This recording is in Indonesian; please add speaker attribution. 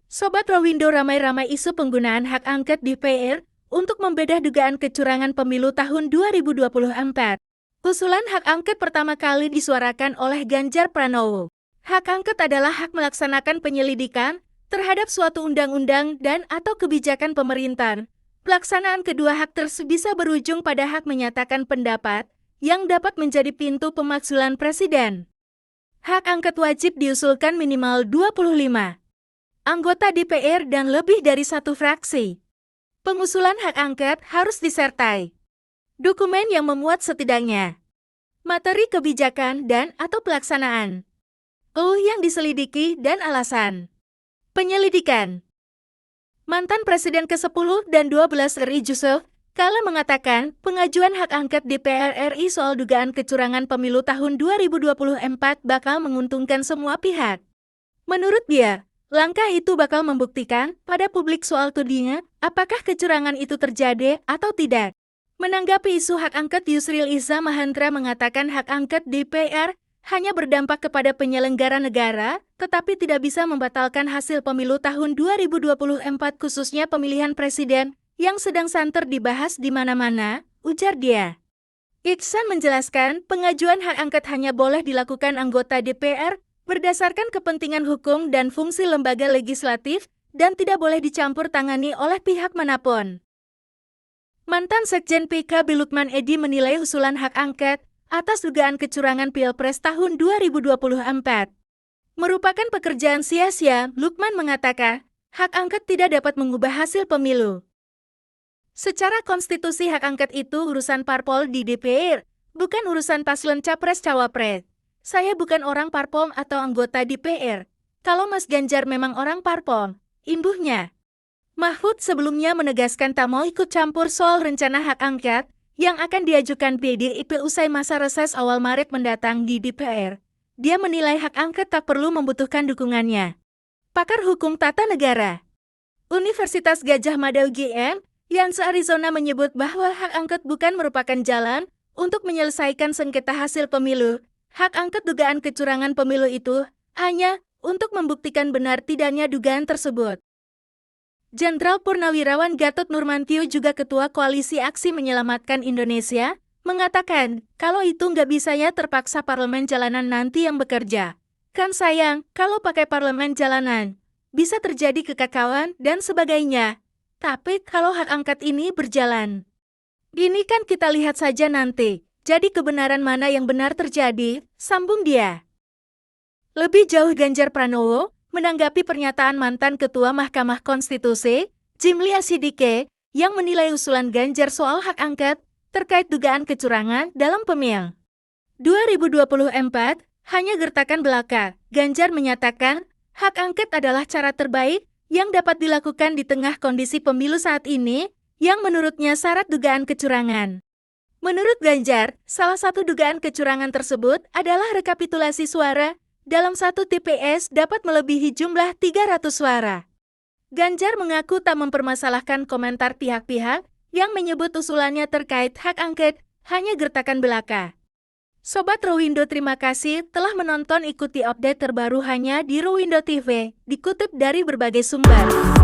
Speaker 1: Sobat Rowindo, ramai-ramai isu penggunaan hak angket DPR untuk membedah dugaan kecurangan pemilu tahun 2024. Usulan hak angket pertama kali disuarakan oleh Ganjar Pranowo. Hak angket adalah hak melaksanakan penyelidikan terhadap suatu undang-undang dan atau kebijakan pemerintah. Pelaksanaan kedua hak tersebut bisa berujung pada hak menyatakan pendapat yang dapat menjadi pintu pemakzulan presiden. Hak angket wajib diusulkan minimal 25 anggota DPR dan lebih dari satu fraksi. Pengusulan hak angket harus disertai dokumen yang memuat setidaknya materi kebijakan dan atau pelaksanaan yang diselidiki dan alasan penyelidikan. Mantan Presiden ke-10 dan 12 RI Yusuf Kala mengatakan pengajuan hak angket DPR RI soal dugaan kecurangan pemilu tahun 2024 bakal menguntungkan semua pihak. Menurut dia, langkah itu bakal membuktikan pada publik soal tudingan apakah kecurangan itu terjadi atau tidak. Menanggapi isu hak angket, Yusril Iza Mahendra mengatakan hak angket DPR hanya berdampak kepada penyelenggara negara, tetapi tidak bisa membatalkan hasil pemilu tahun 2024 khususnya pemilihan presiden yang sedang santer dibahas di mana-mana, ujar dia. Iksan menjelaskan pengajuan hak angket hanya boleh dilakukan anggota DPR berdasarkan kepentingan hukum dan fungsi lembaga legislatif dan tidak boleh dicampur tangani oleh pihak manapun. Mantan Sekjen PKB Lukman Edy menilai usulan hak angket atas dugaan kecurangan Pilpres tahun 2024 merupakan pekerjaan sia-sia. Lukman mengatakan, hak angket tidak dapat mengubah hasil pemilu. Secara konstitusi hak angket itu urusan parpol di DPR, bukan urusan paslon capres-cawapres. Saya bukan orang parpol atau anggota DPR. Kalau Mas Ganjar memang orang parpol, imbuhnya. Mahfud sebelumnya menegaskan tak mau ikut campur soal rencana hak angket yang akan diajukan PDIP usai masa reses awal Maret mendatang di DPR. Dia menilai hak angket tak perlu membutuhkan dukungannya. Pakar Hukum Tata Negara Universitas Gadjah Mada UGM, Yans Arizona menyebut bahwa hak angket bukan merupakan jalan untuk menyelesaikan sengketa hasil pemilu. Hak angket dugaan kecurangan pemilu itu hanya untuk membuktikan benar tidaknya dugaan tersebut. Jenderal Purnawirawan Gatot Nurmantio, juga Ketua Koalisi Aksi Menyelamatkan Indonesia, mengatakan kalau itu nggak bisa ya terpaksa parlemen jalanan nanti yang bekerja. Kan sayang kalau pakai parlemen jalanan, bisa terjadi kekacauan dan sebagainya. Tapi kalau hak angket ini berjalan, ini kan kita lihat saja nanti. Jadi kebenaran mana yang benar terjadi, sambung dia. Lebih jauh, Ganjar Pranowo menanggapi pernyataan mantan Ketua Mahkamah Konstitusi, Jimli Asidike, yang menilai usulan Ganjar soal hak angket terkait dugaan kecurangan dalam pemilu 2024 hanya gertakan belaka. Ganjar menyatakan hak angket adalah cara terbaik yang dapat dilakukan di tengah kondisi pemilu saat ini, yang menurutnya syarat dugaan kecurangan. Menurut Ganjar, salah satu dugaan kecurangan tersebut adalah rekapitulasi suara dalam satu TPS dapat melebihi jumlah 300 suara. Ganjar mengaku tak mempermasalahkan komentar pihak-pihak yang menyebut usulannya terkait hak angket hanya gertakan belaka. Sobat Rowindo, terima kasih telah menonton. Ikuti update terbaru hanya di Rowindo TV, dikutip dari berbagai sumber.